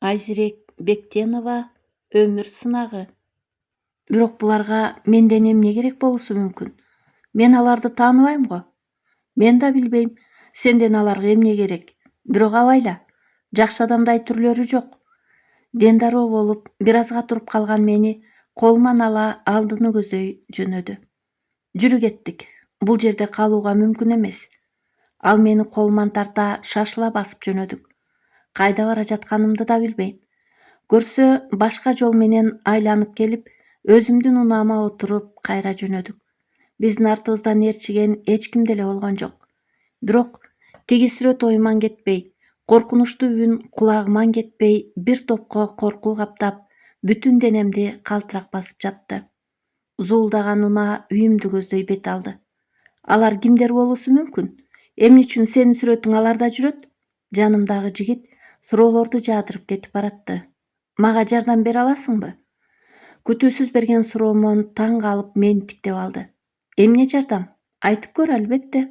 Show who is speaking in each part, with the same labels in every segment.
Speaker 1: Айзерек Бектенова өмүр сынагы. Бирок буларга менден эмне керек болушу мүмкүн? Мен аларды тааныбайм го. Мен да билбейм, сенден аларга эмне керек. Бирок абайла, жакшы адамдай түрлөрү жок. Дендароо болуп, бир азга туруп калган мени колуман ала алдыны көздөй жөнөдү. Жүрү кеттик. Бул жерде калууга мүмкүн эмес. Ал мени колуман тарта шашыла басып жөнөдүк. Кайда бара жатканымды да билбейм. Көрсө башка жол менен айланып келип, өзүмдүн унаама отуруп кайра жөнөдүк. Биздин артыбыздан ээрчиген эч ким деле болгон жок. Бирок тиги сүрөт оюман кетпей, коркунучтуу үн кулагыман кетпей, бир топко коркуу каптап, бүтүн денемди калтырак басып жатты. Зуулдаган унаа үйүмдү көздөй бет алды. Алар кимдер болушу мүмкүн? Эмне үчүн сенин сүрөтүң аларда жүрөт? Жанымдагы жигит суроолорду жаадырып кетип баратты. Мага жардам бере аласыңбы? Күтүүсүз берген суроомон таң калып мени тиктеп алды. Эмне жардам? Айтып көр, албетте.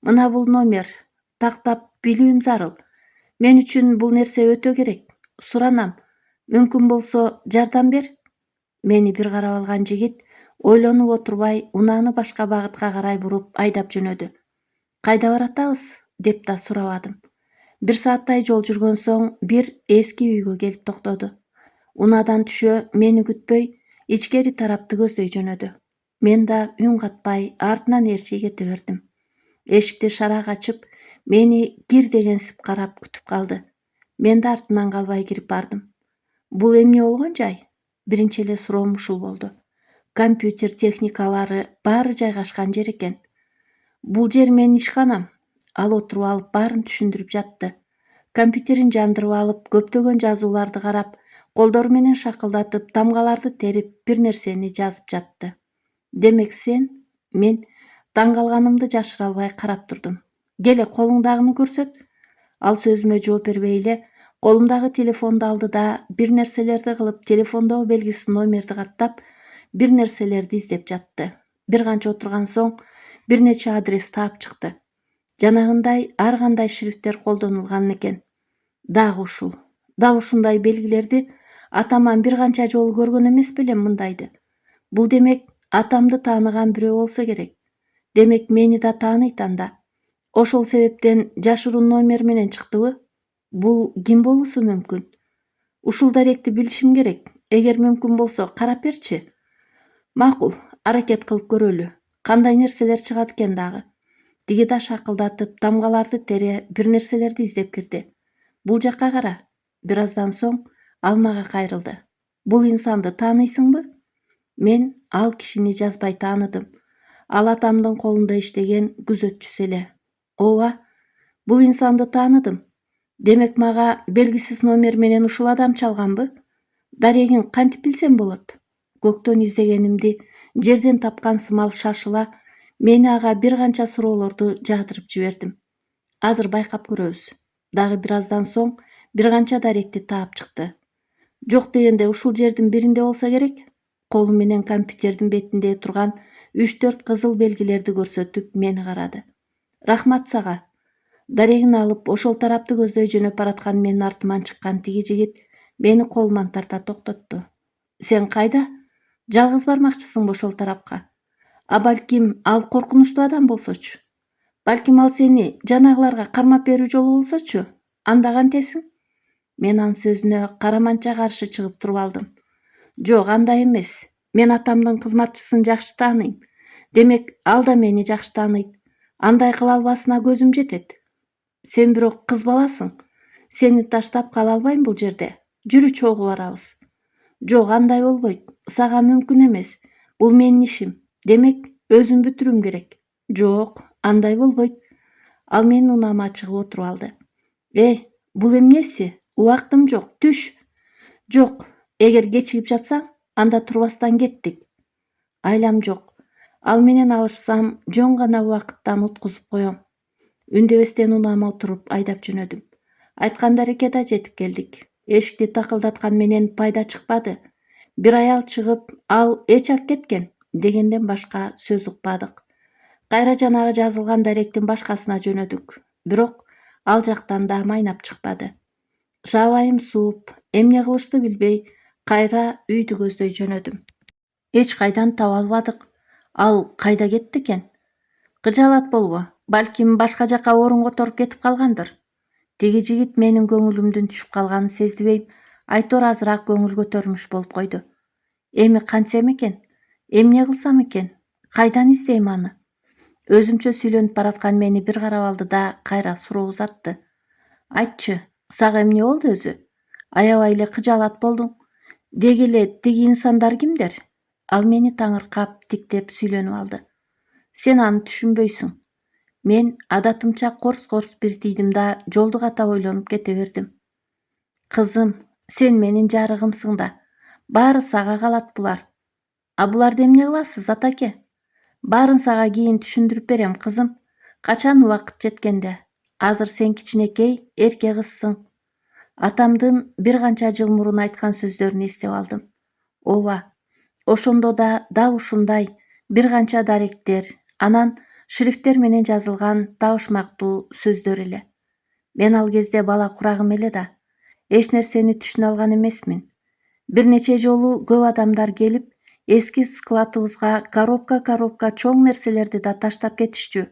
Speaker 1: Мына бул номер. Тактап билүүм зарыл. Мен үчүн бул нерсе өтө керек. Суранам. Мүмкүн болсо жардам бер. Мени бир карап алган жигит ойлонуп отурбай унааны башка багытка карай буруп айдап жөнөдү. Кайда баратабыз? Деп да сурабадым. Бир сааттай жол жүргөн соң бир эски үйгө келип токтоду. Унаадан түшө мени күтпөй, ичкери тарапты көздөй жөнөдү. Мен да үн катпай артынан ээрчи кете бердим. Эшикти шарак ачып, мени кир дегенсип карап күтүп калды. Мен да артынан калбай кирип бардым. Бул эмне болгон жай? Биринчи эле суроом ушул болду. Компьютер техникалары баары жайгашкан жер экен. Бул жер менин ишканам. Ал отуруп алып баарын түшүндүрүп жатты. Компьютерин жандырып алып, көптөгөн жазууларды карап, колдору менен шакылдатып, тамгаларды терип, бир нерсени жазып жатты. Демек сен? Мен таң калганымды жашыра албай карап турдум. Келе колуңдагыны көрсөт. Ал сөзүмө жооп бербей эле колумдагы телефонду алды да бир нерселерди кылып, телефондогу белгисиз номерди каттап, бир нерселерди издеп жатты. Бир канча отурган соң бир нече адрес таап чыкты. Жанагындай ар кандай шрифттер колдонулган экен. Дагы ушул. Дал ушундай белгилерди атаман бир канча жолу көргөн эмес белем мындайды. Бул демек атамды тааныган бирөө болсо керек. Демек мени да тааныйт анда. Ошол себептен жашыруун номер менен чыктыбы? Бул ким болушу мүмкүн? Ушул даректи билишим керек. Эгер мүмкүн болсо карап берчи. Макул, аракет кылып көрөлү. Кандай нерселер чыгат экен дагы? Тиги да шакылдатып, тамгаларды тере, бир нерселерди издеп кирди. Бул жакка кара. Бир аздан соң ал мага кайрылды. Бул инсанды тааныйсыңбы? Мен ал кишини жазбай тааныдым. Ал атамдын колунда иштеген күзөтчүсү эле. Ооба, бул инсанды тааныдым. Демек мага белгисиз номер менен ушул адам чалганбы? Дарегин кантип билсем болот? Көктөн издегенимди жерден тапкан сымал шашыла, мени ага бир канча суроолорду жаадырып жибердим. Азыр байкап көрөбүз. Дагы бир аздан соң бир канча даректи таап чыкты. Жок дегенде ушул жердин биринде болсо керек. Колу менен компьютердин бетинде турган 3-4 кызыл белгилерди көрсөтүп мени карады. Рахмат сага. Дарегин алып ошол тарапты көздөй жөнөп бараткан менин артыман чыккан тиги жигит мени колуман тарта токтотту. Сен кайда? Жалгыз бармакчысыңбы ошол тарапка? А балким ал коркунучтуу адам болсочу? Балким ал сени жанагыларга кармап берүү жолу болсочу? Анда кантесиң? Мен анын сөзүнө караманча каршы чыгып туруп алдым. Жок, андай эмес. Мен атамдын кызматчысын жакшы тааныйм. Демек, ал да мени жакшы тааныйт. Андай кыла албасына көзүм жетет. Сен бирок кыз баласың. Сени таштап кала албайм бул жерде. Жүрү чогуу барабыз. Жок, андай болбойт. Сага мүмкүн эмес. Бул менин ишим. Демек, өзүм бүтүрүүм керек. Жок, андай болбойт. Ал менин унаама чыгып отуруп алды. Бул эмнеси? Убактым жок, түш. Жок, эгер кечигип жатсаң, анда турбастан кеттик. Айлам жок. Ал менен алышсам, жөн гана убакыттан уткузуп коем. Үндебестен унаама отуруп айдап жөнөдүм. Айткан дарекке да жетип келдик. Эшикти такылдаткан менен пайда чыкпады. Бир аял чыгып, ал эчак кеткен дегенден башка сөз укпадык. Кайра жанагы жазылган даректин башкасына жөнөдүк. Бирок ал жактан да майнап чыкпады. Жабайым сууп, эмне кылышты билбей, кайра үйдү көздөй жөнөдүм. Эч кайдан таба албадык. Ал кайда кетти экен? Кыжаалат болбо. Балким башка жака орун которуп кетип калгандыр. Тиги жигит менин көңүлүмдүн түшүп калганын сездибейм, айтор азыраак көңүл көтөрмүш болуп койду. Эми кантсем экен? Эмне кылсам экен? Кайдан издейм аны? Өзүмчө сүйлөнүп бараткан мени бир карап алды да кайра суроо узатты. Айтчы, сага эмне болду өзү? Аябай эле кыжаалат болдуң. Деги эле тиги инсандар кимдер? Ал мени таңыркап тиктеп сүйлөнүп алды. Сен аны түшүнбөйсүң. Мен адатымча корс бир тийдим да жолду катап ойлонуп кете бердим. Кызым, сен менин жарыгымсың да. Баары сага калат булар. А буларды эмне кыласыз, атаке? Баарын сага кийин түшүндүрүп берем, кызым. Качан убакыт жеткенде. Азыр сен кичинекей, эрке кызсың. Атамдын бир канча жыл мурун айткан сөздөрүн эстеп алдым. Ооба, ошондо да дал ушундай бир канча даректер, анан шрифттер менен жазылган табышмактуу сөздөр эле. Мен ал кезде бала курагым эле да. Эч нерсени түшүнө алган эмесмин. Бир нече жолу көп адамдар келип, эски складыбызга коробка чоң нерселерди да таштап кетишчү.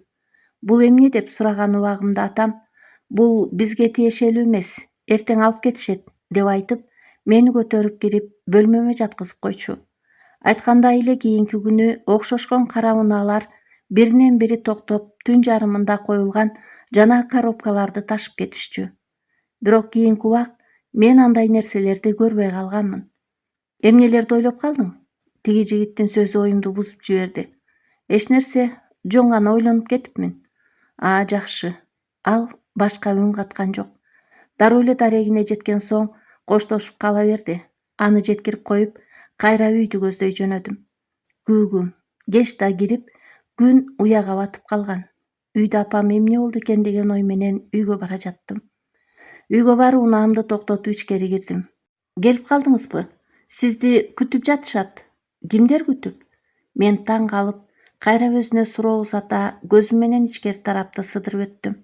Speaker 1: Бул эмне деп сураган убагымда атам, бул бизге тиешелүү эмес, эртең алып кетишет, деп айтып, мени көтөрүп кирип, бөлмөмө жаткызып койчу. Айткандай эле кийинки күнү окшошкон кара унаалар биринен бири токтоп, түн жарымында коюлган жана коробкаларды ташып кетишчү. Бирок кийинки убак мен андай нерселерди көрбөй калганмын. Эмнелерди ойлоп калдың? Тиги жигиттин сөзү оюмду бузуп жиберди. Эч нерсе, жөн гана ойлонуп кетипмин. Жакшы. Ал башка үн каткан жок. Дароо эле дарегине жеткен соң коштошуп кала берди. Аны жеткирип коюп, кайра үйдү көздөй жөнөдүм. Күүгүм. Кеч да кирип, күн уяга батып калган. Үйдө апам эмне болду экен деген ой менен үйгө бара жаттым. Үйгө барып унаамды токтотуп ичкери кирдим. Келип калдыңызбы? Сизди күтүп жатышат. Кимдер күтүп? Мен таң калып, кайра өзүнө суроо узата көзүм менен ичкери тарапты сыдырып өттүм.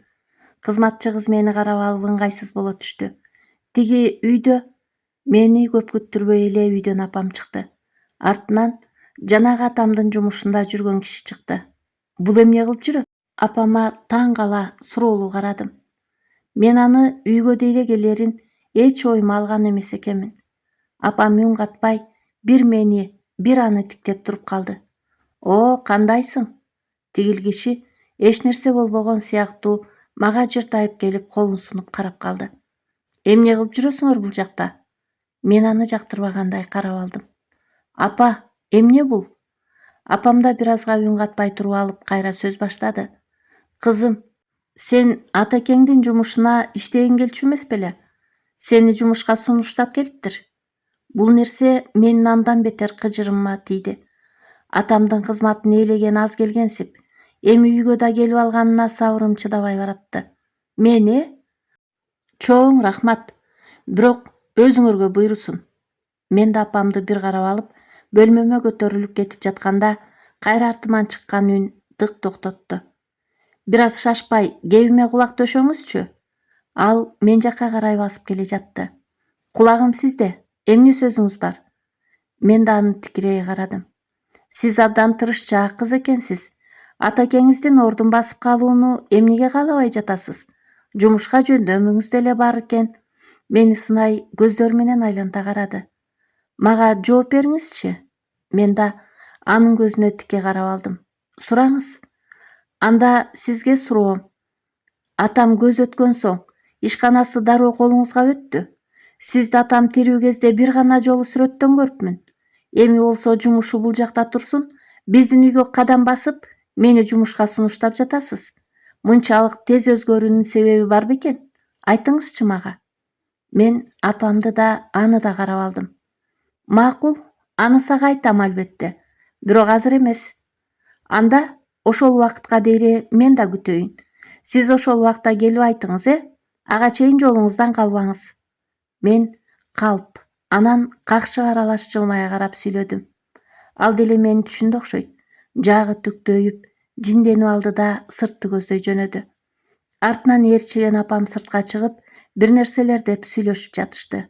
Speaker 1: Кызматчы кыз мени карап алып ыңгайсыз боло түштү. Тиги үйдө мени көп күттүрбөй эле үйдөн апам чыкты. Артынан жанагы атамдын жумушунда жүргөн киши чыкты. Бул эмне кылып жүрөт? Апама таң кала суроолуу карадым. Мен аны үйгө дейре келерин эч оюма алган эмес экенмин. Апам үн катпай, бир мени, бир аны тиктеп туруп калды. Кандайсың? Тигил киши эч нерсе болбогон сыяктуу мага жыртайып келип колун сунуп карап калды. Эмне кылып жүрөсүңөр бул жакта? Мен аны жактырбагандай карап алдым. Апа, эмне бул? Апам да бир азга үн катпай туруп алып кайра сөз баштады. Кызым, сен атакеңдин жумушуна иштегиң келчү эмес беле? Сени жумушка сунуштап келиптир. Бул нерсе менин андан бетер кыжырыма тийди. Атамдын кызматын ээлеген аз келгенсип, эми үйгө да келип алганына сабырым чыдабай баратты. Мени? Чоң рахмат. Бирок өзүңөргө буйрусун. Мен да апамды бир карап алып, бөлмөмө көтөрүлүп кетип жатканда, кайра артыман чыккан үн дык токтотту. Бир аз шашпай, кебиме кулак төшөңүзчү. Ал мен жакка карай басып келе жатты. Кулагым сизде. Эмне сөзүңүз бар? Мен да аны тикирей карадым. Сиз абдан тырышчаак кыз экенсиз. Атакеңиздин ордун басып калууну эмнеге каалабай жатасыз? Жумушка жөндөмүңүз деле бар экен. Мени сынай көздөр менен айланта карады. Мага жооп бериңизчи. Мен да анын көзүнө тике карап алдым. Сураңыз. Анда сизге суроом. Атам көз өткөн соң, ишканасы дароо колуңузга өттү. Сизди атам тирүү кезде бир гана жолу сүрөттөн көрүпмүн. Эми болсо жумушу бул жакта турсун, биздин үйгө кадам басып, мени жумушка сунуштап жатасыз. Мынчалык тез өзгөрүүнүн себеби бар бекен? Айтыңызчы мага. Мен апамды да аны да карап алдым. Макул, аны сага айтам албетте. Бирок азыр эмес. Анда ошол убакытка дейре мен да күтөйүн. Сиз ошол убакта келип айтыңыз, ага чейин жолуңуздан калбаңыз. Мен калп, анан какшык аралаш жылмая карап сүйлөдүм. Ал деле мени түшүндү окшойт. Жагы түктөйүп, жинденип алды да сыртты көздөй жөнөдү. Артынан ээрчиген апам сыртка чыгып, Бир нерселер деп сүйлөшүп жатышты.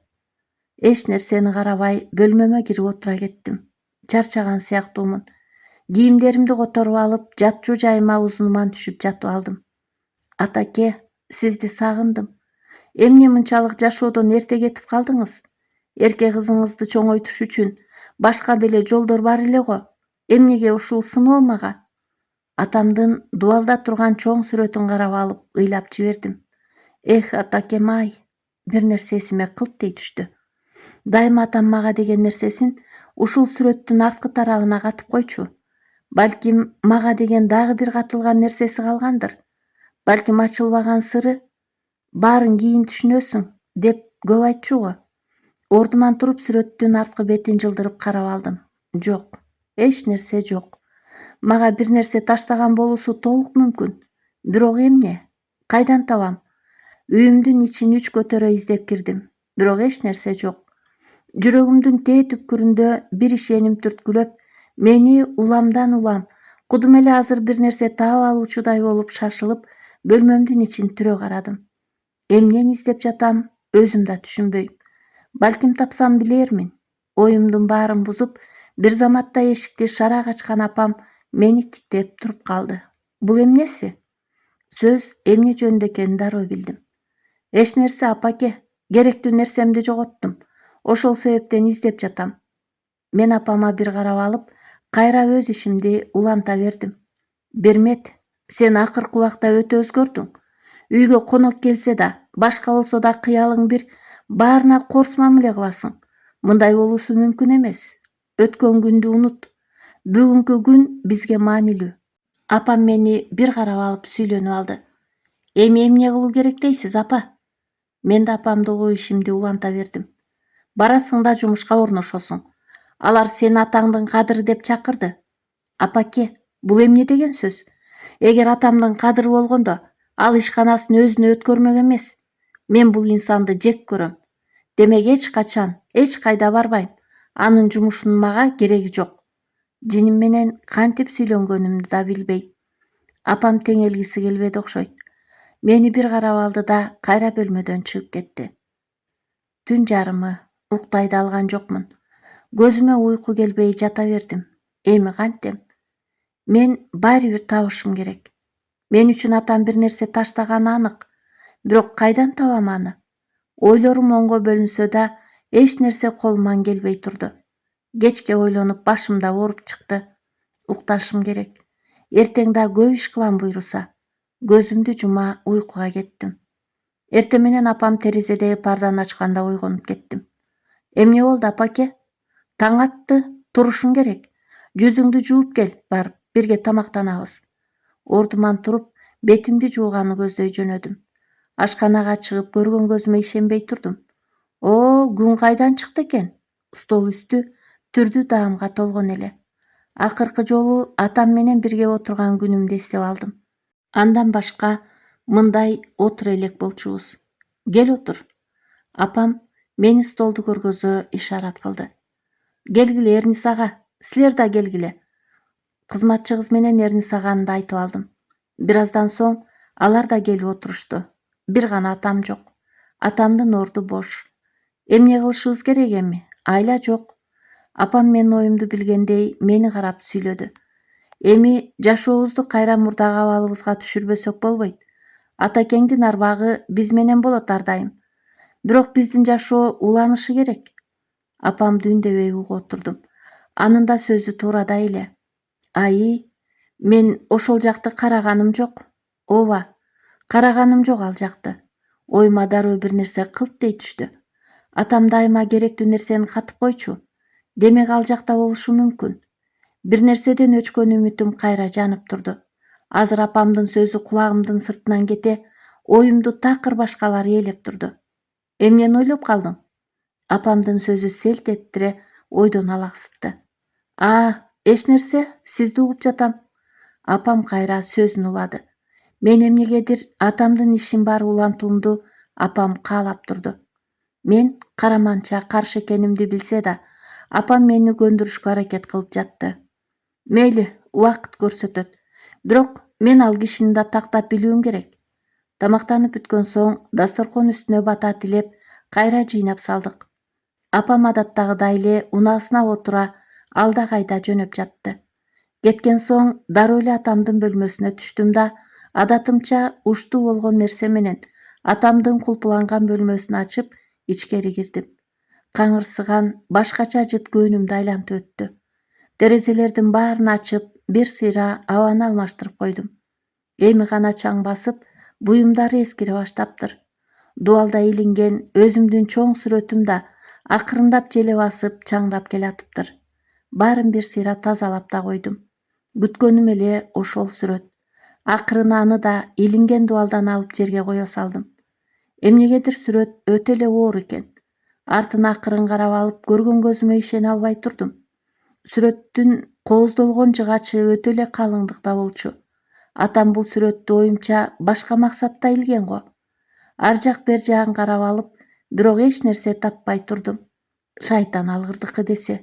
Speaker 1: Эч нерсени карабай бөлмөмө кирип отура кеттим. Чарчаган сыяктуумун. Кийимдеримди которуп алып, жатчу жайыма узунуман түшүп жатып алдым. Атаке, сизди сагындым. Эмне мынчалык жашоодон эрте кетип калдыңыз? Эрке кызыңызды чоңойтуш үчүн башка деле жолдор бар эле го. Эмнеге ушул сыноо мага? Атамдын дубалда турган чоң сүрөтүн карап алып ыйлап жибердим. Эх, атакем-ай, бир нерсе эсиме кылттей түштү. Дайыма атам мага деген нерсесин ушул сүрөттүн арткы тарабына катып койчу. Балким мага деген дагы бир катылган нерсеси калгандыр. Балким ачылбаган сыры. Баарын кийин түшүнөсүң, деп көп айтчу го. Ордуман туруп сүрөттүн арткы бетин жылдырып карап алдым. Жок, эч нерсе жок. Мага бир нерсе таштаган болуусу толук мүмкүн. Бирок эмне? Кайдан табам? Үйүмдүн ичин үч көтөрө издеп кирдим. Бирок эч нерсе жок. Жүрөгүмдүн тээ түпкүрүндө бир ишеним түрткүлөп, мени уламдан улам, кудум эле азыр бир нерсе таап алуучудай болуп шашылып, бөлмөмдүн ичин түрө карадым. Эмнени издеп жатам, өзүм да түшүнбөйм. Балким тапсам билермин. Оюмдун баарын бузуп, бир заматта эшикти шарак ачкан апам мени тиктеп туруп калды. Бул эмнеси? Сөз эмне жөнүндө экенин дароо билдим. Эч нерсе, апаке, керектүү нерсемди жоготтум. Ошол себептен издеп жатам. Мен апама бир карап алып, кайра өз ишимди уланта бердим. Бермет, сен акыркы убакта өтө өзгөрдүң. Үйгө конок келсе да, башка болсо да кыялың бир, баарына корс мамиле кыласың. Мындай болуусу мүмкүн эмес. Өткөн күндү унут. Бүгүнкү күн бизге маанилүү. Апам мени бир карап алып сүйлөнүп алды. Эми эмне кылуу керек дейсиз, апа? Мен да апамдагы ишимди уланта бердим. Барасың да жумушка орношосуң. Алар сени атаңдын кадыры деп чакырды. Апаке, бул эмне деген сөз? Эгер атамдын кадыры болгондо, ал ишканасын өзүнө өткөрмөк эмес. Мен бул инсанды жек көрөм. Демек эч качан, эч кайда барбайм. Анын жумушунун мага кереги жок. Жиним менен кантип сүйлөнгөнүмдү да билбейм. Апам теңелгиси келбеди окшойт. Мени бир карап алды да кайра бөлмөдөн чыгып кетти. Түн жарымы, уктай да алган жокмун. Көзүмө уйку келбей жата бердим. Эми кантем? Мен баары бир табышым керек. Мен үчүн атам бир нерсе таштаганы анык. Бирок кайдан табам аны? Ойлорум оңго бөлүнсө да, эч нерсе колуман келбей турду. Кечке ойлонуп башымда ооруп чыкты. Укташым керек. Эртең да көп иш кылам буйруса. Көзүмдү жума уйкуга кеттим. Эртең менен апам терезедеги парданы ачканда ойгонуп кеттим. Эмне болду, апаке? Таң атты, турушуң керек. Жүзүңдү жууп кел, барып, бирге тамактанабыз. Ордуман туруп, бетимди жууганы көздөй жөнөдүм. Ашканага чыгып көргөн көзүмө ишенбей турдум. Күн кайдан чыкты экен? Стол үстү түрдүү даамга толгон эле. Акыркы жолу атам менен бирге отурган күнүмдү эстеп алдым. Андан башка мындай отура элек болчубуз. Кел отур. Апам мени столду көргөзө ишарат кылды. Келгиле, Эрнис ага, силер да келгиле. Кызматчы кыз менен Эрнис аганды айтып алдым. Бир аздан соң алар да келип отурушту. Бир гана атам жок. Атамдын орду бош. Эмне кылышыбыз керек эми? Айла жок. Апам менин оюмду билгендей мени карап сүйлөдү. Эми жашообузду кайра мурдагы абалыбызга түшүрбөсөк болбойт. Атакеңдин арбагы биз менен болот ар дайым. Бирок биздин жашоо уланышы керек. Апамды үндөбөй угуп отурдум. Анын да сөзү туурада эле. Мен ошол жакты караганым жок. Ооба, караганым жок ал жакты. Оюма дароо бир нерсе кылттей түштү. Атам дайыма керектүү нерсени катып койчу. Демек ал жакта болушу мүмкүн. Бир нерседен өчкөн үмүтүм кайра жанып турду. Азыр апамдын сөзү кулагымдын сыртынан кете, оюмду такыр башкалар ээлеп турду. Эмнени ойлоп калдың? Апамдын сөзү селт эттире ойдон алаксытты. Эч нерсе, сизди угуп жатам. Апам кайра сөзүн улады. Мен эмнегедир атамдын ишин баары улантуумду апам каалап турду. Мен караманча каршы экенимди билсе да, апам мени көндүрүшкө аракет кылып жатты. Мейли, убакыт көрсөтөт. Бирок мен ал кишини да тактап билүүм керек. Тамактанып бүткөн соң дасторкон үстүнө бата тилеп кайра жыйнап салдык. Апам адаттагыдай эле унаасына отура алда кайда жөнөп жатты. Кеткен соң дароо эле атамдын бөлмөсүнө түштүм да адатымча уштуу болгон нерсе менен атамдын кулпуланган бөлмөсүн ачып ичкери кирдим. Каңырсыган башкача жыт көөнүмдү айлантып өттү. Терезелердин баарын ачып бир сыйра абаны алмаштырып койдум. Эми гана чаң басып буюмдары эскире баштаптыр. Дубалда илинген өзүмдүн чоң сүрөтүм да акырындап желе басып чаңдап келатыптыр. Баарын бир сыйра тазалап да койдум. Күткөнүм эле ошол сүрөт. Акырына аны да илинген дубалдан алып жерге кое салдым. Эмнегедир сүрөт өтө эле оор экен. Артына акырын карап алып көргөн көзүмө ишене албай турдум. Сүрөттүн кооздолгон жыгачы өтө эле калыңдыкта болчу. Атам бул сүрөттү оюмча башка максатта илген го. Ар жак бер жагын карап алып, бирок эч нерсе таппай турдум. Шайтан алгырдыкы десе.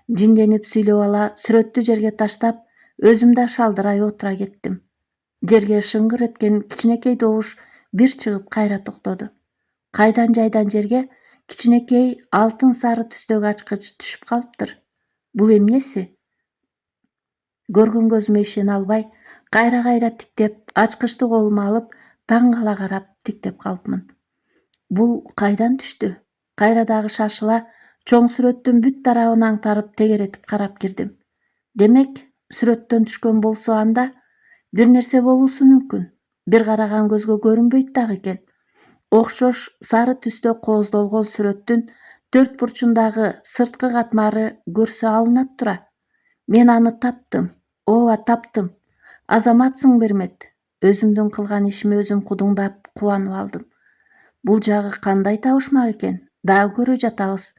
Speaker 1: Жинденип сүйлөп ала сүрөттү жерге таштап, өзүм да шалдырай отура кеттим. Жерге шыңгыр эткен кичинекей добуш бир чыгып кайра токтоду. Кайдан жайдан жерге кичинекей алтын сары түстөгү ачкыч түшүп калыптыр. Бул эмнеси? Көргөн көзүмө ишене албай, кайра тиктеп, ачкычты колума алып, таң кала карап тиктеп калыпмын. Бул кайдан түштү? Кайра дагы шашыла чоң сүрөттүн бүт тарабын аңтарып тегеретип карап кирдим. Демек, сүрөттөн түшкөн болсо анда бир нерсе болуусу мүмкүн. Бир караган көзгө көрүнбөйт дагы экен. Окшош сары түстө кооздолгон сүрөттүн төрт бурчундагы сырткы катмары көрсө алынат тура. Мен аны таптым. Ооба, таптым. Азаматсың Бермет. Өзүмдүн кылган ишиме өзүм кудуңдап кубанып алдым. Бул жагы кандай табышмак экен? Дагы көрө жатабыз.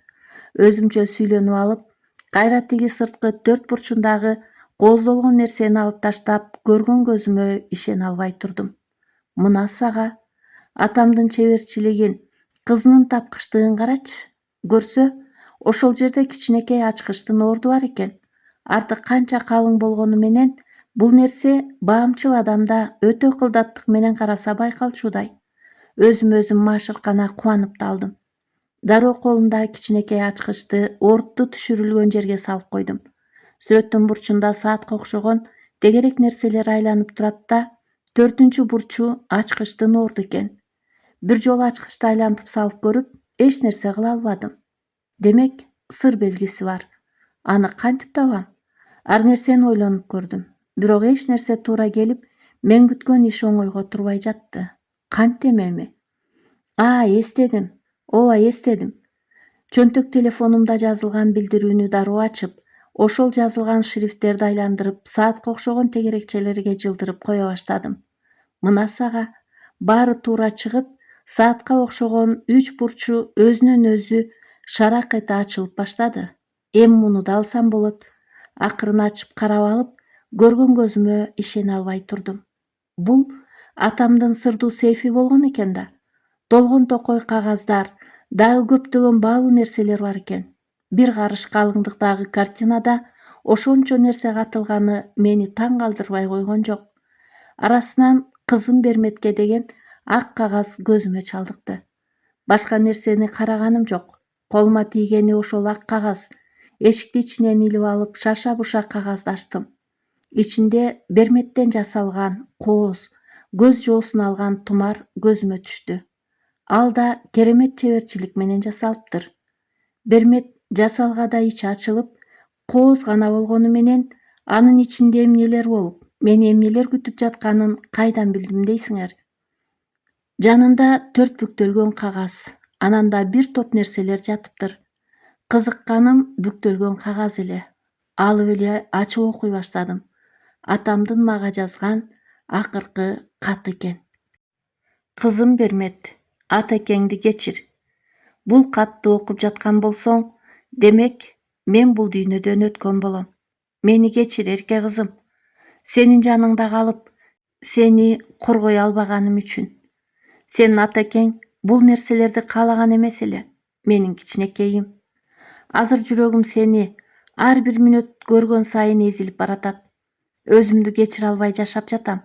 Speaker 1: Өзүмчө сүйлөнүп алып, кайра тиги сырткы төрт бурчундагы кооздолгон нерсени алып таштап, көргөн көзүмө ишене албай турдум. Мына сага атамдын чеберчилигин, кызынын тапкычтыгын карачы. Көрсө, ошол жерде кичинекей ачкычтын орду бар экен. Арты канча калың болгону менен бул нерсе баамчыл адамда өтө кылдаттык менен караса байкалчудай. Өзүм машыркана кубанып да алдым. Дароо колумдагы кичинекей ачкычты ордту түшүрүлгөн жерге салып койдум. Сүрөттүн бурчунда саатка окшогон тегерек нерселер айланып турат да, төртүнчү бурчу ачкычтын орду экен. Бир жолу ачкычты айлантып салып көрүп, эч нерсе кыла албадым. Демек, сыр белгиси бар. Аны кантип табам? Ар нерсени ойлонуп көрдүм. Бирок эч нерсе туура келип, мен күткөн иш оңойго турбай жатты. Кантем эми? Эстедим. Ооба, эстедим. Чөнтөк телефонумда жазылган билдирүүнү дароо ачып, ошол жазылган шрифттерди айландырып, саатка окшогон тегерекчелерге жылдырып кое баштадым. Мына сага баары туура чыгып, саатка окшогон үч бурчу өзүнөн өзү шаракыйта ачылып баштады. Эми муну да алсам болот. Акырын ачып карап алып, көргөн көзүмө ишене албай турдум. Бул атамдын сырдуу сейфи болгон экен да. Долгон токой кагаздар, дагы көптөгөн баалуу нерселер бар экен. Бир карыш калыңдыктагы картинада ошончо нерсе катылганы мени таң калтырбай койгон жок. Арасынан кызым Берметке деген ак кагаз көзүмө чалдыкты. Башка нерсени караганым жок. Колума тийгени ошол ак кагаз. Эшикти ичинен илип алып, шаша-буша кагазды ачтым. Ичинде Берметтен жасалган кооз, көз жоосун алган тумар көзүмө түштү. Ал да керемет чеберчилик менен жасалыптыр. Бермет жасалгада ичи ачылып, кооз гана болгону менен анын ичинде эмнелер болуп, мени эмнелер күтүп жатканын кайдан билдим дейсиңер? Жанында 4 бүктөлгөн кагаз, ананда бир топ нерселер жатыптыр. Кызыкканым бүктөлгөн кагаз эле. Алып эле ачып окуй баштадым. Атамдын мага жазган акыркы каты экен. Кызым Бермет, атакеңди кечир. Бул катты окуп жаткан болсоң, демек мен бул дүйнөдөн өткөн болом. Мени кечир, эрке кызым. Сенин жаныңда калып, сени коргой албаганым үчүн. Сенин атакең бул нерселерди каалаган эмес эле. Менин кичинекейим. Азыр жүрөгүм сени ар бир мүнөт көргөн сайын эзилип баратат. Өзүмдү кечире албай жашап жатам.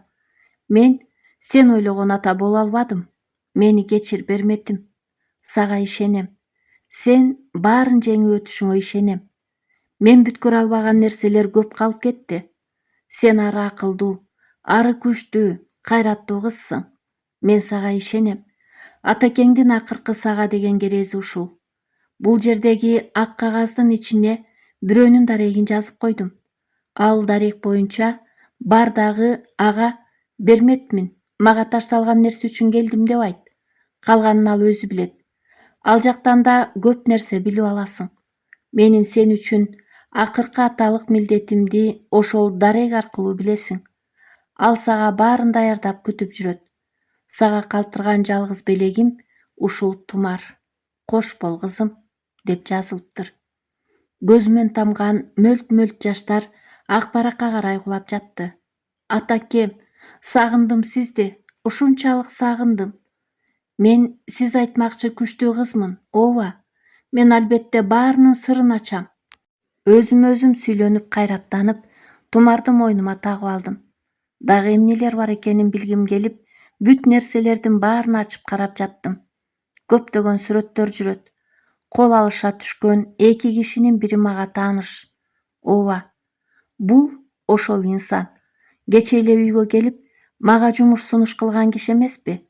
Speaker 1: Мен Сен ойлогон ата боло албадым. Мени кечир берметим. Сага ишенем. Сен баарын жеңип өтүшүңө ишенем. Мен бүткөрө албаган нерселер көп калып кетти. Сен ары акылдуу, ары күчтүү, кайраттуу кызсың. Мен сага ишенем. Атакеңдин акыркы сага деген керези ушул. Бул жердеги ак кагаздын ичине бирөөнүн дарегин жазып койдум. Ал дарек боюнча бардагы ага берметмин, мага ташталган нерсе үчүн келдим деп айт. Калганын ал өзү билет. Ал жактан да көп нерсе билип аласың. Менин сен үчүн акыркы аталык милдетимди ошол дарек аркылуу билесиң. Ал сага баарын даярдап күтүп жүрөт. Сага калтырган жалгыз белегим ушул тумар. Кош бол кызым, деп жазылыптыр. Көзүмөн тамган мөлт-мөлт жаштар ак баракка карай кулап жатты. Атакем, сагындым сизди, ушунчалык сагындым. Мен сиз айтмакчы күчтүү кызмын, ооба. Мен албетте баарынын сырын ачам. Өзүм сүйлөнүп кайраттанып, тумарды мойнума тагып алдым. Дагы эмнелер бар экенин билгим келип, бүт нерселердин баарын ачып карап жаттым. Көптөгөн сүрөттөр жүрөт. Кол алыша түшкөн эки кишинин бири мага тааныш. Ооба, бул ошол инсан. Кечээ эле үйгө келип, мага жумуш сунуш кылган киши эмеспи?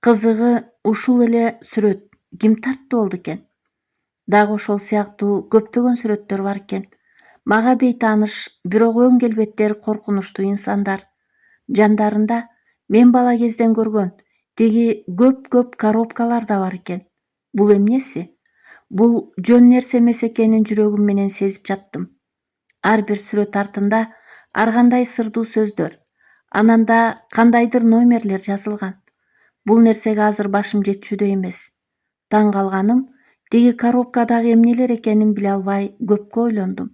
Speaker 1: Кызыгы ушул эле сүрөт ким тартты болду экен? Дагы ошол сыяктуу көптөгөн сүрөттөр бар экен. Мага бейтааныш, бирок өң келбеттери коркунучтуу инсандар. Жандарында мен бала кезден көргөн тиги көп коробкалар да бар экен. Бул эмнеси? Бул жөн нерсе эмес экенин жүрөгүм менен сезип жаттым. Ар бир сүрөт артында ар кандай сырдуу сөздөр, анан да кандайдыр номерлер жазылган. Бул нерсеге азыр башым жетчүдөй эмес. Таң калганым, тиги коробкадагы эмнелер экенин биле албай көпкө ойлондум.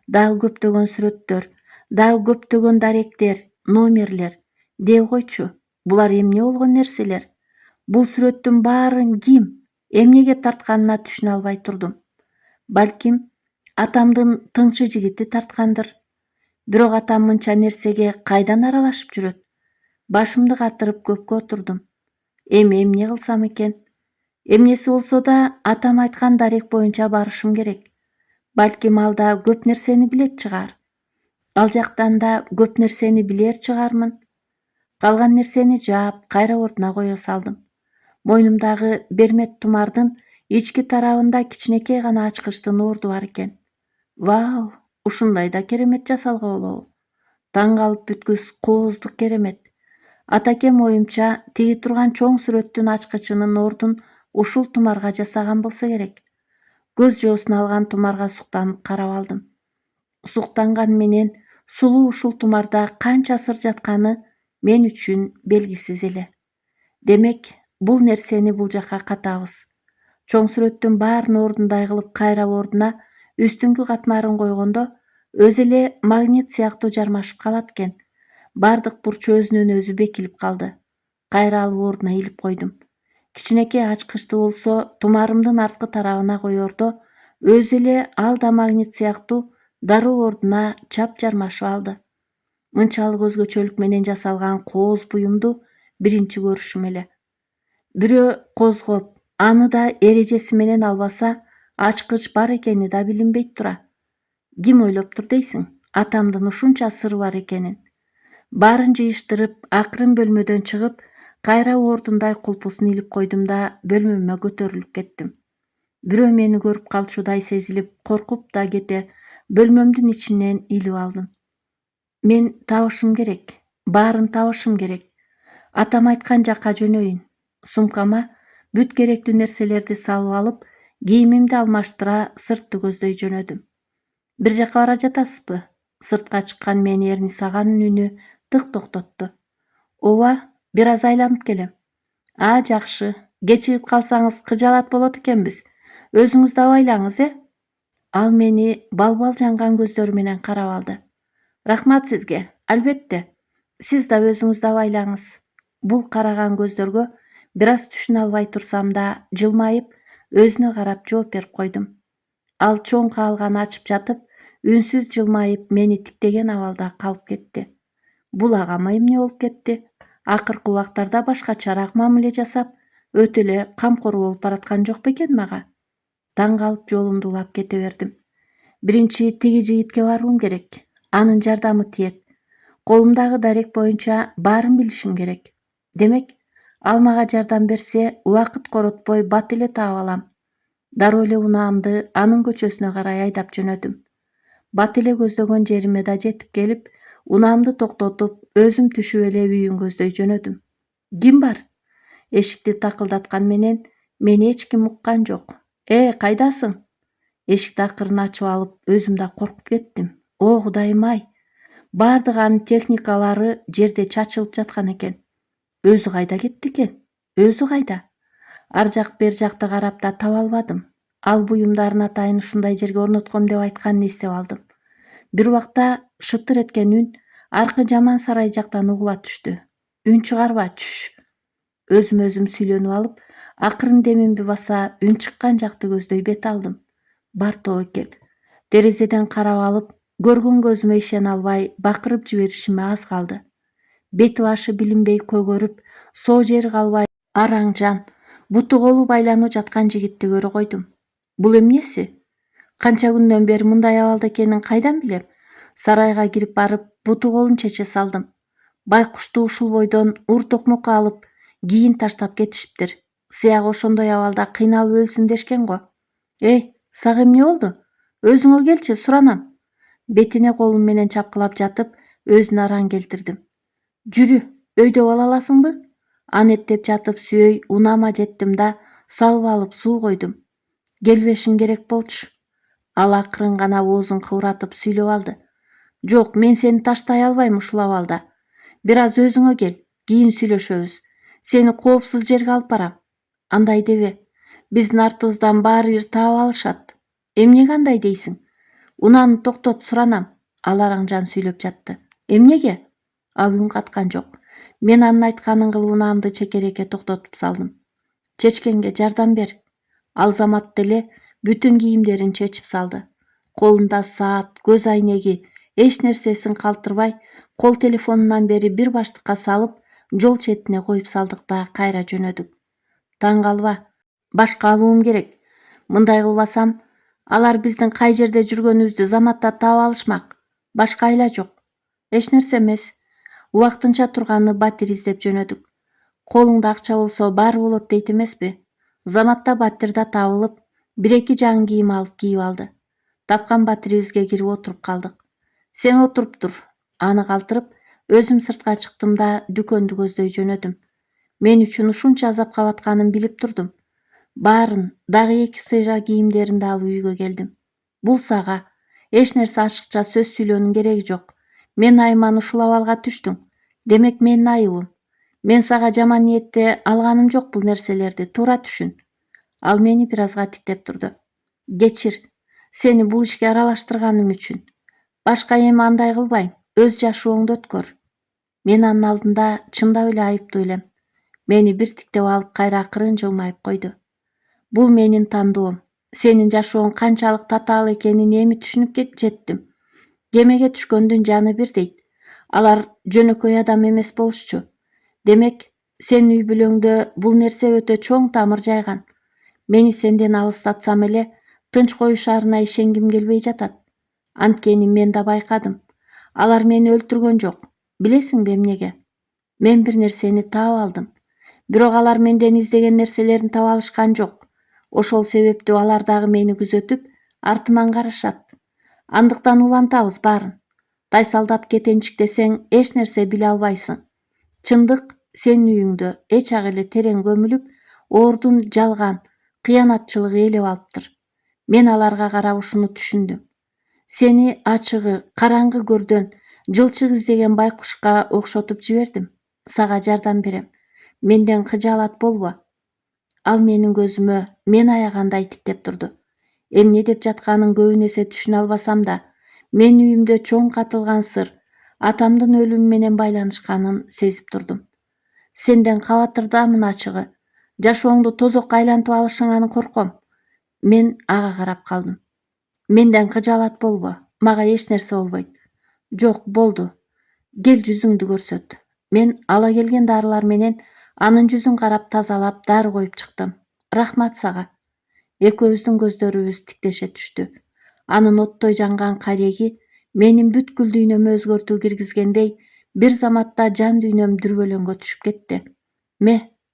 Speaker 1: Дагы көптөгөн сүрөттөр, дагы көптөгөн даректер, номерлер. Дей койчу, булар эмне болгон нерселер? Бул сүрөттүн баарын ким, эмнеге тартканына түшүнө албай турдум. Балким, атамдын тыңчы жигити тарткандыр. Бирок атам мынча нерсеге кайдан аралашып жүрөт? Башымды катырып көккө отурдум. Эми эмне кылсам экен? Эмнеси болсо да атам айткан дарек боюнча барышым керек. Балким ал да көп нерсени билет чыгар. Ал жактан да көп нерсени билер чыгармын. Калган нерсени жаап, кайра ордуна кое салдым. Мойнумдагы бермет тумардын ички тарабында кичинекей гана ачкычтын орду бар экен. Вау, ушундай да керемет жасалга болобу? Таң калып бүткүс кооздук керемет. Атакем оюмча тиги турган чоң сүрөттүн ачкычынын ордун ушул тумарга жасаган болсо керек. Көз жоосун алган тумарга суктанып карап алдым. Суктанган менен сулуу ушул тумарда канча сыр жатканы мен үчүн белгисиз эле. Демек, бул нерсени бул жакка катабыз. Чоң сүрөттүн баарын ордундай кылып кайра ордуна үстүңкү катмарын койгондо өзү эле магнит сыяктуу жармашып калат экен. Бардык бурчу өзүнөн өзү бекилип калды. Кайра алып ордуна илип койдум. Кичинекей ачкычты болсо тумарымдын арткы тарабына коердо өзү эле ал да магнит сыяктуу дароо ордуна чап жармашып алды. Мынчалык өзгөчөлүк менен жасалган кооз буюмду биринчи көрүшүм эле. Бирөө козгоп, аны да эрежеси менен албаса, ачкыч бар экени да билинбейт тура. Ким ойлоптур дейсиң, атамдын ушунча сыры бар экенин? Баарын жыйыштырып, акырын бөлмөдөн чыгып, кайра ордундай кулпусун илип койдум да бөлмөмө көтөрүлүп кеттим. Бирөө мени көрүп калчудай сезилип, коркуп да кете бөлмөмдүн ичинен илип алдым. Мен табышым керек, баарын табышым керек. Атам айткан жакка жөнөйүн. Сумкама бүт керектүү нерселерди салып алып, кийимимди алмаштыра сыртты көздөй жөнөдүм. Бир жакка бара жатасызбы? Сыртка чыккан мени Эрнис аганын үнү тык токтотту. Ооба, бир аз айланып келем. Жакшы. Кечигип калсаңыз кыжалат болот экенбиз. Өзүңүз да байлаңыз, Ал мени балбал жанган көздөрү менен карап алды. Рахмат сизге, албетте. Сиз да өзүңүз да байлаңыз. Бул караган көздөргө бир аз түшүнө албай турсам да, жылмайып, өзүнө карап жооп берип койдум. Ал чоң каалганы ачып жатып, үнсүз жылмайып, мени тиктеген абалда калып кетти. Бул агама эмне болуп кетти? Акыркы убактарда башкачараак мамиле жасап, өтө эле камкор болуп бараткан жок бекен мага? Таң калып жолумду улап кете бердим. Биринчи тиги жигитке баруум керек. Анын жардамы тиет. Колумдагы дарек боюнча баарын билишим керек. Демек, ал мага жардам берсе, убакыт коротпой бат эле таап алам. Дароо эле унаамды анын көчөсүнө карай айдап жөнөдүм. Бат эле көздөгөн жериме да жетип келип, унаамды токтотуп, өзүм түшүп эле үйүн көздөй жөнөдүм. Ким бар? Эшикти такылдаткан менен мени эч ким уккан жок. Кайдасың? Эшикти акырын ачып алып, өзүм да коркуп кеттим. О, Кудайым-ай! Бардык анын техникалары жерде чачылып жаткан экен. Өзү кайда кетти экен? Өзү кайда? Ар жак бер жакты карап да таба албадым. Ал буюмдарын атайын ушундай жерге орнотком деп айтканын эстеп алдым. Бир убакта шытыр эткен үн аркы жаман сарай жактан угула түштү. Үн чыгарба, чүш! Өзүм сүйлөнүп алып, акырын демимди баса, үн чыккан жакты көздөй бет алдым. Бартоо экен. Терезеден карап алып, көргөн көзүмө ишене албай, бакырып жиберишиме аз калды. Бети башы билинбей көгөрүп, соо жери калбай араң жан, буту колу байлануу жаткан жигитти көрө койдум. Бул эмнеси? Канча күндөн бери мындай абалда экенин кайдан билем? Сарайга кирип барып, буту колун чече салдым. Байкушту ушул бойдон ур токмокко алып, кийин таштап кетишиптир. Сыягы ошондой абалда кыйналып өлсүн дешкен го. Сага эмне болду? Өзүңө келчи, суранам. Бетине колум менен чапкылап жатып, өзүнө араң келтирдим. Жүрү, өйдө боло аласыңбы? Аны эптеп жатып сүйөй унаама жеттим да, салып алып суу койдум. Келбешиң керек болчу. Ал акырын гана оозун кыбыратып сүйлөп алды. Жок, мен сени таштай албайм ушул абалда. Бир аз өзүңө кел, кийин сүйлөшөбүз. Сени коопсуз жерге алып барам. Андай дебе. Биздин артыбыздан баары бир таап алышат. Эмнеге андай дейсиң? Унааны токтот, суранам. Ал араң-жан сүйлөп жатты. Эмнеге? Ал үн каткан жок. Мен анын айтканын кылып унаамды чекерекке токтотуп салдым. Чечкенге жардам бер. Ал заматта эле бүтүн кийимдерин чечип салды. Колунда саат, көз айнеги, эч нерсесин калтырбай, кол телефонунан бери бир баштыкка салып, жол четине коюп салдык да кайра жөнөдүк. Таң калба. Башка алуум керек. Мындай кылбасам, алар биздин кай жерде жүргөнүбүздү заматта таап алышмак. Башка айла жок. Эч нерсе эмес. Убактынча турганы батир издеп жөнөдүк. Колуңда акча болсо баары болот дейт эмеспи? Заматта батир да табылып, бир-эки жаңы кийим алып кийип алды. Тапкан батирибизге кирип отуруп калдык. Сен отуруп тур. Аны калтырып, өзүм сыртка чыктым да дүкөндү көздөй жөнөдүм. Мен үчүн ушунча азапка батканын билип турдум. Баарын, дагы 2 сыйра кийимдеринди алып үйгө келдим. Бул сага. Эч нерсе ашыкча сөз сүйлөөнүн кереги жок. Мен айман ушул абалга түштүң. Демек менин айыбым. Мен сага жаман ниетте алганым жок бул нерселерди, туура түшүн. Ал мени бир азга тиктеп турду. Кечир. Сени бул ишке аралаштырганым үчүн. Башка эми андай кылбайм. Өз жашооңду өткөр. Мен анын алдында чындап эле айыптуу элем. Мени бир тиктеп алып, кайра акырын жылмайып койду. Бул менин тандоом. Сенин жашооң канчалык татаал экенин эми түшүнүп жеттим. Кемеге түшкөндүн жаны бир дейт. Алар жөнөкөй адам эмес болушчу. Демек, сенин үй бүлөңдө бул нерсе өтө чоң тамыр жайган. Мени сенден алыстатсам эле, тынч коюшарына ишенгим келбей жатат. Анткени мен да байкадым. Алар мени өлтүргөн жок. Билесиңби эмнеге? Мен бир нерсени таап алдым. Бирок алар менден издеген нерселерин таба алышкан жок. Ошол себептүү алар дагы мени күзөтүп, артыман карашат. Андыктан улантабыз баарын. Тайсалдап кетенчиктесең, эч нерсе биле албайсың. Чындык сенин үйүңдө эч ак эле терең көмүлүп, ордун жалган, кыянатчылыгы ээлеп алыптыр. Мен аларга карап ушуну түшүндүм. Сени ачыгы, караңгы көрдөн жылчык издеген байкушка окшотуп жибердим. Сага жардам берем. Менден кыжаалат болбо. Ал менин көзүмө мен аягандай тиктеп турду. Эмне деп жатканын көбүн эсе түшүнө албасам да, менин үйүмдө чоң катылган сыр, атамдын өлүмү менен байланышканын сезип турдум. Сенден кабатырдамын ачыгы. Жашооңду тозокко айлантып алышыңан корком. Мен ага карап калдым. Менден кыжаалат болбо. Мага эч нерсе болбойт. Жок, болду. Кел жүзүңдү көрсөт. Мен ала келген дарылар менен анын жүзүн карап тазалап дары коюп чыктым. Рахмат сага. Экөөбүздүн көздөрүбүз тиктеше түштү. Анын оттой жанган кареги менин бүткүл дүйнөмө өзгөртүү киргизгендей бир заматта жан дүйнөм дүрбөлөңгө түшүп кетти.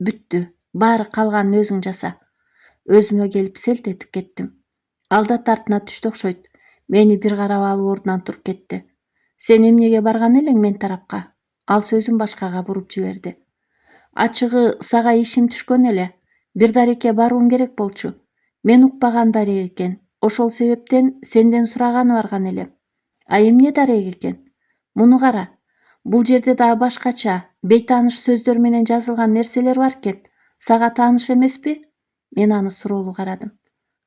Speaker 1: Бүттү. Баары калганын өзүң жаса. Өзүмө келип селт этип кеттим. Алда тартына түштү окшойт. Мени бир карап алып ордунан туруп кетти. Сен эмнеге барган элең мен тарапка? Ал сөзүн башкага буруп жиберди. Ачыгы сага ишим түшкөн эле. Бир дарекке баруум керек болчу. Мен укпаган дарек экен. Ошол себептен сенден сураганы барган элем. А эмне дарек экен? Муну кара. Бул жерде дагы башкача, бейтааныш сөздөр менен жазылган нерселер бар экен. Сага тааныш эмеспи? Мен аны суроолуу карадым.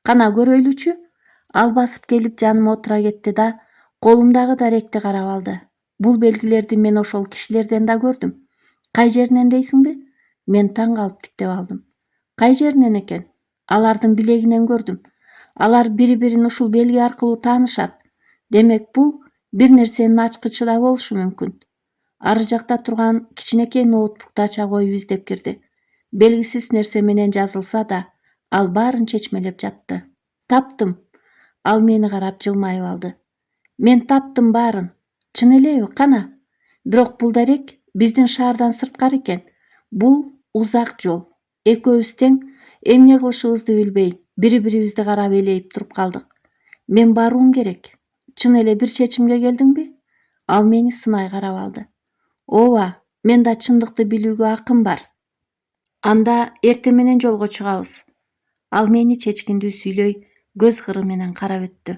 Speaker 1: Кана көрөйлүчү? Ал басып келип жаныма отура кетти да, колумдагы даректи карап алды. Бул белгилерди мен ошол кишилерден да көрдүм. Кай жеринен дейсиңби? Мен таң калып тиктеп алдым. Кай жеринен экен? Алардын билегинен көрдүм. Алар бири-бирин ушул белги аркылуу таанышат. Демек бул бир нерсенин ачкычы да болушу мүмкүн. Ары жакта турган кичинекей ноутбукту ача коюп издеп кирди. Белгисиз нерсе менен жазылса да, ал баарын чечмелеп жатты. Таптым. Ал мени карап жылмайып алды. Мен таптым баарын. Чын элеби? Кана? Бирок бул дарек биздин шаардан сырткары экен. Бул узак жол. Экөөбүз тең эмне кылышыбызды билбей, бири-бирибизди карап элейип туруп калдык. Мен баруум керек. Чын эле бир чечимге келдиңби? Ал мени сынай карап алды. Ооба, мен да чындыкты билүүгө акым бар. Анда эртең менен жолго чыгабыз. Ал мени чечкиндүү сүйлөй көз кыры менен карап өттү.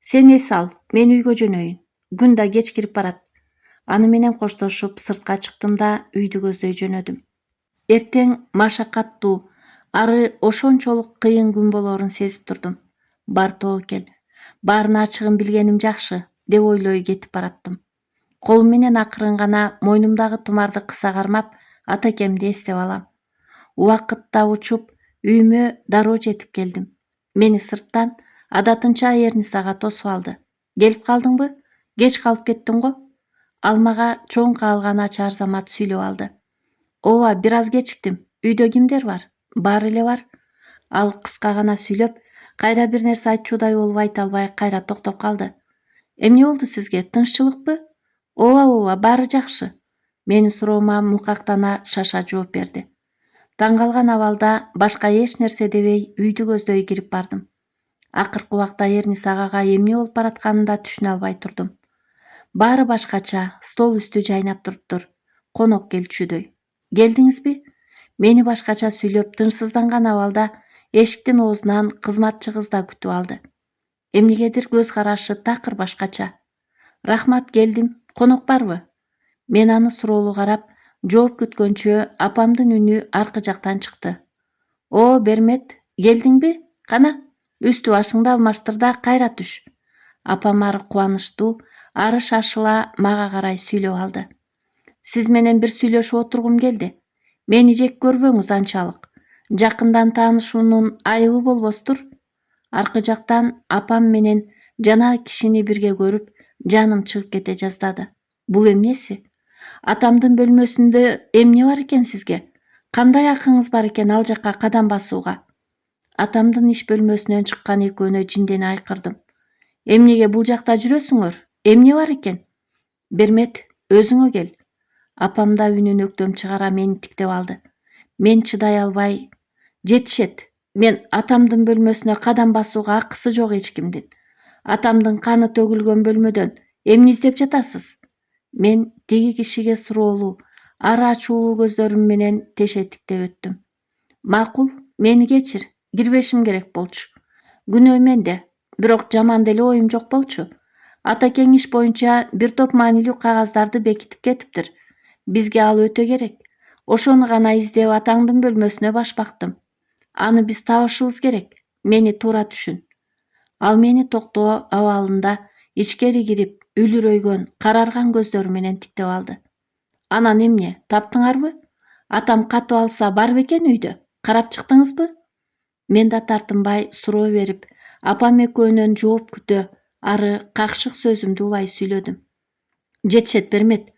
Speaker 1: Сен эс ал, мен үйгө жөнөйүн. Күн да кеч кирип барат. Аны менен коштошуп сыртка чыктым да үйдү көздөй жөнөдүм. Эртең машакаттуу, ары ошончолук кыйын күн болоорун сезип турдум. Бар тоо экен. Баарын ачыгын билгеним жакшы, деп ойлой кетип бараттым. Колум менен акырын гана мойнумдагы тумарды кыса кармап, атакемди эстеп алам. Убакыт да учуп, үйүмө дароо жетип келдим. Мени сырттан адатынча Эрнис ага тосуп алды. Келип калдыңбы? Кеч калып кеттиң го? Ал мага чоң каалган ачаар замат сүйлөп алды. Ооба, бир аз кечиктим. Үйдө кимдер бар? Баары эле бар. Ал кыска гана сүйлөп, кайра бир нерсе айтчуудай болуп айта албай кайра токтоп калды. Эмне болду сизге? Тынччылыкпы? Ооба, баары жакшы. Менин суроома мукактана шаша жооп берди. Таң калган абалда башка эч нерсе дебей үйдү көздөй кирип бардым. Акыркы убакта Эрнис агага эмне болуп баратканын да түшүнө албай турдум. Баары башкача, стол үстү жайнап туруптур. Конок келчүдөй. Келдиңизби? Мени башкача сүйлөп тынчсызданган абалда эшиктин оозунан кызматчы кыз да күтүп алды. Эмнегедир көз карашы такыр башкача. Рахмат, келдим. Конок барбы? Мен аны суроолуу карап, жооп күткөнчө апамдын үнү аркы жактан чыкты. О, Бермет, келдиңби? Кана, үстү башыңды алмаштыр да кайра түш. Апам ары кубанычтуу, ары шашыла мага карай сүйлөп алды. Сиз менен бир сүйлөшүп отургум келди. Мени жек көрбөңүз анчалык. Жакындан таанышуунун айыбы болбостур. Аркы жактан апам менен жанагы кишини бирге көрүп, жаным чыгып кете жаздады. Бул эмнеси? Атамдын бөлмөсүндө эмне бар экен сизге? Кандай акыңыз бар экен ал жакка кадам басууга? Атамдын иш бөлмөсүнөн чыккан экөөнө жиндене айкырдым. Эмнеге бул жакта жүрөсүңөр? Эмне бар экен? Бермет, өзүңө кел. Апам да үнүн өктөм чыгара мени тиктеп алды. Мен чыдай албай, жетишет. Мен атамдын бөлмөсүнө кадам басууга акысы жок эч кимдин. Атамдын каны төгүлгөн бөлмөдөн эмне издеп жатасыз? Мен тиги кишиге суроолуу, ары ачуулуу көздөрүм менен теше тиктеп өттүм. Макул, мени кечир, кирбешим керек болчу. Күнөө менде, бирок жаман деле оюм жок болчу. Атакең иш боюнча бир топ маанилүү кагаздарды бекитип кетиптир. Бизге ал өтө керек. Ошону гана издеп атаңдын бөлмөсүнө башпактым. Аны биз табышыбыз керек. Мени туура түшүн. Ал мени токтоо абалында ичкери кирип, үлүрөйгөн, карарган көздөрү менен тиктеп алды. Анан эмне, таптыңарбы? Атам катып алса бар бекен үйдө? Карап чыктыңызбы? Мен да тартынбай суроо берип, апам экөөнөн жооп күтө, ары какшык сөзүмдү улай сүйлөдүм. Жетишет, Бермет.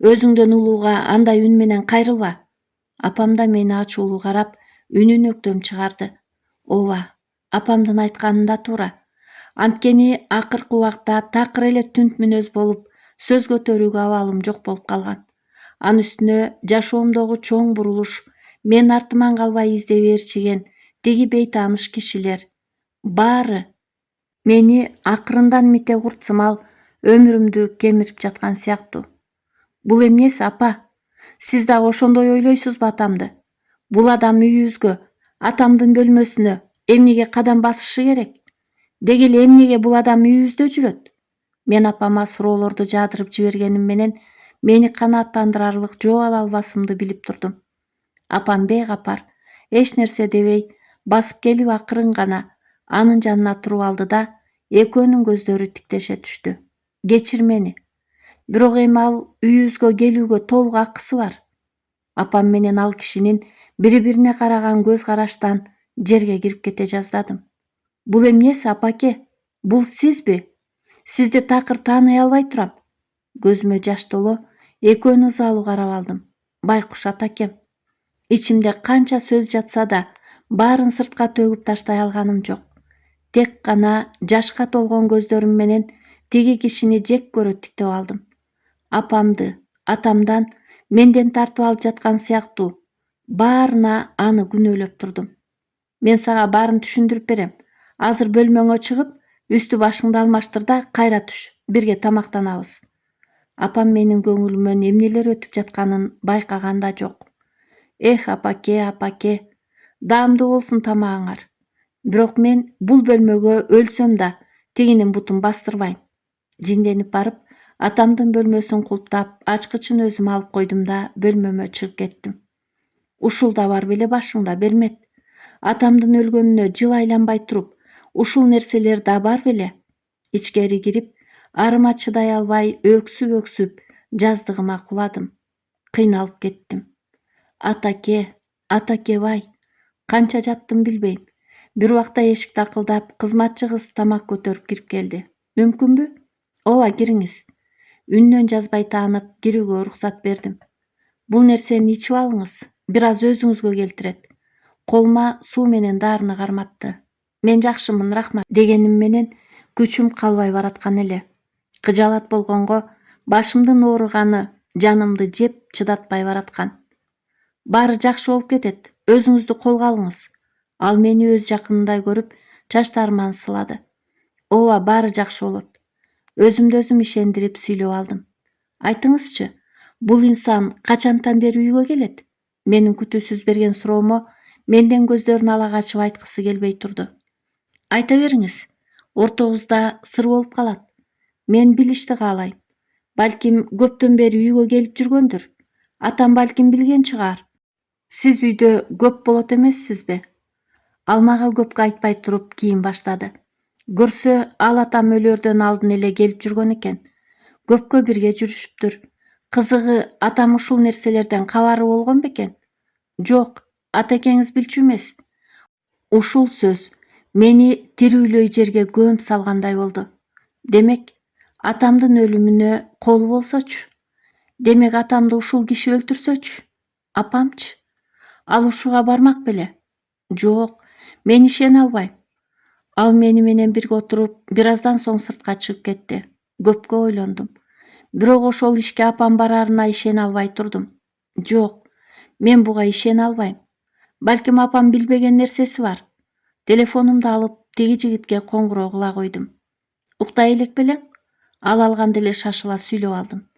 Speaker 1: Өзүңдөн улууга андай үн менен кайрылба. Апам да мени ачуулуу карап, үнүн өктөм чыгарды. Ооба, апамдын айтканы да туура. Анткени акыркы убакта такыр эле түнт мүнөз болуп, сөз көтөрүүгө абалым жок болуп калган. Анын үстүнө жашоомдогу чоң бурулуш, мен артыман калбай издеп ээрчиген тиги бейтааныш кишилер баары мени акырындан мите курт сымал өмүрүмдү кемирип жаткан сыяктуу. Бул эмнеси, апа? Сиз дагы ошондой ойлойсузбу атамды? Бул адам үйүбүзгө, атамдын бөлмөсүнө эмнеге кадам басышы керек? Деги эле эмнеге бул адам үйүбүздө жүрөт? Мен апама суроолорду жаадырып жибергеним менен мени канааттандырарлык жооп ала албасымды билип турдум. Апам бейкапар, эч нерсе дебей, басып келип акырын гана анын жанына туруп алды да, экөөнүн көздөрү тиктеше түштү. Кечир мени. Бирок эми ал үйүбүзгө келүүгө толук акысы бар. Апам менен ал кишинин бири-бирине караган көз караштан жерге кирип кете жаздадым. Бул эмнеси, апаке? Бул сизби? Сизди такыр тааный албай турам. Көзүмө жаш толо экөөнү ызалуу карап алдым. Байкуш атакем. Ичимде канча сөз жатса да, баарын сыртка төгүп таштай алганым жок. Тек гана жашка толгон көздөрүм менен тиги кишини жек көрө тиктеп алдым. Апамды, атамдан, менден тартып алып жаткан сыяктуу баарына аны күнөөлөп турдум. Мен сага баарын түшүндүрүп берем. Азыр бөлмөңө чыгып, үстү башыңды алмаштыр да кайра түш, бирге тамактанабыз. Апам менин көңүлүмөн эмнелер өтүп жатканын байкаган да жок. Эх, апаке, апаке, даамдуу болсун тамагыңар. Бирок мен бул бөлмөгө өлсөм да тигинин бутун бастырбайм. Жинденип барып, атамдын бөлмөсүн кулптап, ачкычын өзүм алып койдум да бөлмөмө чыгып кеттим. Ушул да бар беле башыңда, Бермет? Атамдын өлгөнүнө жыл айланбай туруп, ушул нерселер да бар беле? Ичкери кирип, арыма чыдай албай өксүп жаздыгыма куладым. Кыйналып кеттим. Атаке, атакебай, канча жаттым билбейм. Бир убакта эшик такылдап, кызматчы кыз тамак көтөрүп кирип келди. Мүмкүнбү? Ооба, кириңиз. Үннөн жазбай таанып, кирүүгө уруксат бердим. Бул нерсени ичип алыңыз, бир аз өзүңүзгө келтирет. Колума суу менен даарыны карматты. Мен жакшымын, рахмат дегеним менен күчүм калбай бараткан эле. Кыжаалат болгонго башымдын ооруганы жанымды жеп чыдатпай бараткан. Баары жакшы болуп кетет. Өзүңүздү колго алыңыз. Ал мени өз жакынындай көрүп, чачтарыман сылады. Ооба, баары жакшы болот. Өзүмдү өзүм ишендирип сүйлөп алдым. Айтыңызчы, бул инсан качантан бери үйгө келет? Менин күтүүсүз берген суроомо менден көздөрүн ала качып айткысы келбей турду. Айта бериңиз, ортобузда сыр болуп калат. Мен билишти каалайм. Балким көптөн бери үйгө келип жүргөндүр. Атам балким билген чыгар. Сиз үйдө көп болот эмессизби? Ал мага көпкө айтпай туруп кийин баштады. Көрсө, ал атам өлөрдөн алдын эле келип жүргөн экен. Көпкө бирге жүрүшүптүр. Кызыгы, атам ушул нерселерден кабары болгон бекен? Жок, атекеңиз билчү эмес. Ушул сөз мени тирүүлөй жерге көмүп салгандай болду. Демек, атамдын өлүмүнө колу болсочу? Демек, атамды ушул киши өлтүрсөчү? Апамчы? Ал ушуга бармак беле? Жок, мен ишене албайм. Ал мени менен бирге отуруп, бир аздан соң сыртка чыгып кетти. Көпкө ойлондум. Бирок ошол ишке апам барарына ишене албай турдум. Жок, мен буга ишене албайм. Балким апам билбеген нерсеси бар. Телефонумду алып, тиги жигитке коңгуроо кыла койдум. Уктай элек белең? Ал алганда эле шашыла сүйлөп алдым.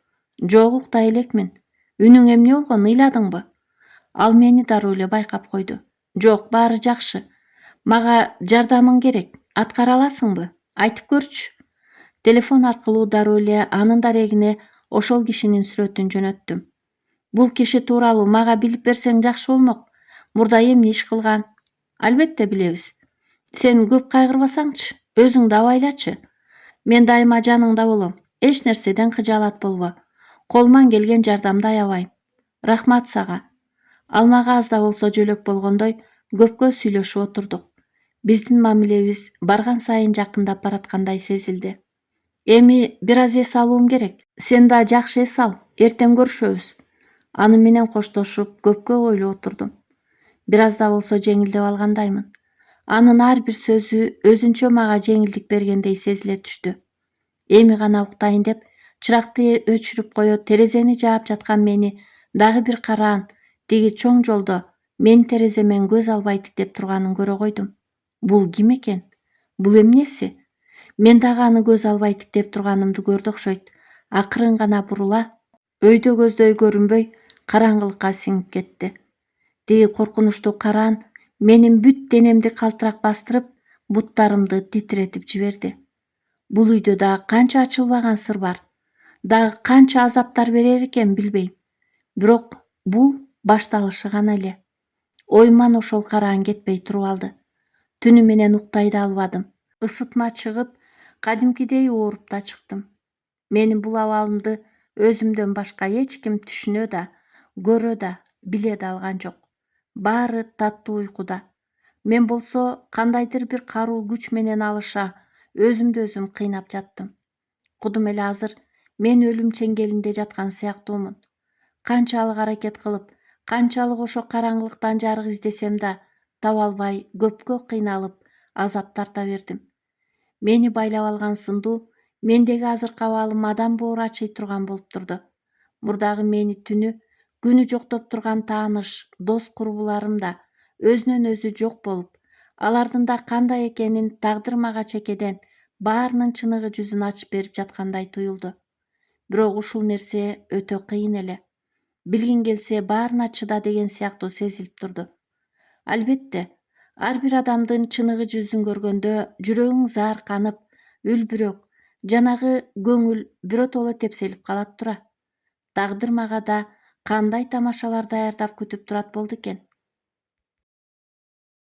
Speaker 1: Жок, уктай элекмин. Үнүң эмне болгон, ыйладыңбы? Ал мени дароо эле байкап койду. Жок, баары жакшы. Мага жардамың керек. Аткара аласыңбы? Айтып көрчү. Телефон аркылуу дароо эле анын дарегине ошол кишинин сүрөтүн жөнөттүм. Бул киши тууралуу мага билип берсең жакшы болмок. Мурда эмне иш кылган? Албетте билебиз. Сен көп кайгырбасаңчы, өзүңдү абайлачы. Мен дайыма жаныңда болом. Эч нерседен кыжаалат болбо. Колуман келген жардамды аябайм. Рахмат сага. Ал мага аз да болсо жөлөк болгондой көпкө сүйлөшүп отурдук. Биздин мамилебиз барган сайын жакындап бараткандай сезилди. Эми бир аз эс алуум керек. Сен да жакшы эс ал. Эртең көрүшөбүз. Аны менен коштошуп көпкө ойлоп отурдум. Бир аз да болсо жеңилдеп алгандаймын. Анын ар бир сөзү өзүнчө мага жеңилдик бергендей сезиле түштү. Эми гана уктайын деп чыракты өчүрүп коёт, терезени жаап жаткан мени дагы бир караан тиги чоң жолдо менин тереземен көз албай тиктеп турганын көрө койдум. Бул ким экен? Бул эмнеси? Мен дагы аны көз албай тиктеп турганымды көрдү окшойт. Акырын гана бурула, өйдө көздөй көрүнбөй, караңгылыкка сиңип кетти. Тиги коркунучтуу караан менин бүт денемди калтырак бастырып, буттарымды титиретип жиберди. Бул үйдө дагы канча ачылбаган сыр бар. Дагы канча азаптар берер экен билбейм. Бирок бул башталышы гана эле. Оюман ошол караан кетпей туруп алды. Түнү менен уктай да албадым. Ысытма чыгып, кадимкидей ооруп да чыктым. Менин бул абалымды өзүмдөн башка эч ким түшүнө да, көрө да, биле да алган жок. Баары таттуу уйкуда. Мен болсо кандайдыр бир каруу күч менен алыша өзүмдү өзүм кыйнап жаттым. Кудум эле азыр мен өлүм чеңгелинде жаткан сыяктуумун. Канчалык аракет кылып, канчалык ошо караңгылыктан жарык издесем да таба албай көпкө кыйналып, азап тарта бердим. Мени байлап алган сындуу мендеги азыркы абалым адам боор ачый турган болуп турду. Мурдагы мени түнү, күнү жоктоп турган тааныш, дос курбуларым да өзүнөн өзү жок болуп, алардын да кандай экенин тагдыр мага чекеден баарынын чыныгы жүзүн ачып берип жаткандай туюлду. Бирок ушул нерсе өтө кыйын эле. Билгиң келсе баарына чыда деген сыяктуу сезилип турду. Албетте, ар бир адамдын чыныгы жүзүн көргөндө жүрөгүң заарканып, үлбүрөк, жанагы көңүл биротоло тепселип калат тура. Тагдыр мага да кандай тамашалар даярдап күтүп турат болду экен.